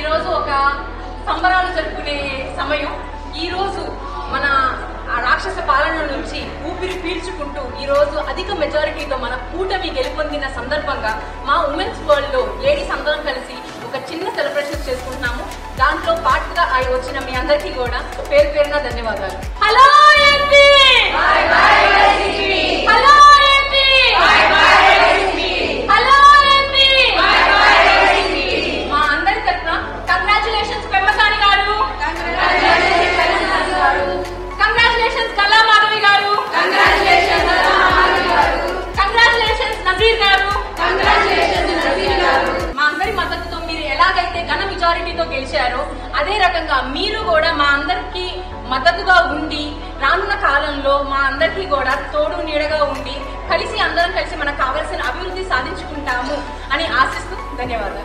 రోజు ఒక సంబరాలు జరుపుకునే సమయం. ఈ రోజు మన రాక్షస పాలన నుంచి ఊపిరి పీల్చుకుంటూ ఈ రోజు అధిక మెజారిటీతో మన కూటమి గెలుపొందిన సందర్భంగా మా ఉమెన్స్ వరల్డ్ లో లేడీస్ అందరం కలిసి ఒక చిన్న సెలబ్రేషన్ చేసుకుంటున్నాము. దాంట్లో పార్ట్ గా వచ్చిన మీ అందరికీ కూడా పేరు పేరున ధన్యవాదాలు. Hello AP, hello AP, hello AP. మా అందరి తరఫున కంగ్రాచులేషన్స్ పెమ్మసాని గారు, కంగ్రాచులేషన్స్ కళా మాధవి గారు, కంగ్రాచులేషన్స్ నజీర్ గారు. మా అందరి మద్దతుతో మీరు ఎలాగైతే ఘన మెజారిటీతో గెలిచారో అదే రకంగా మీరు కూడా మా అందరికి మద్దతుగా ఉండి రానున్న కాలంలో మా అందరికీ కూడా తోడు నీడగా ఉండి అందరం కలిసి మనకు కావాల్సిన అభివృద్ధి సాధించుకుంటాము అని ఆశిస్తూ ధన్యవాదాలు.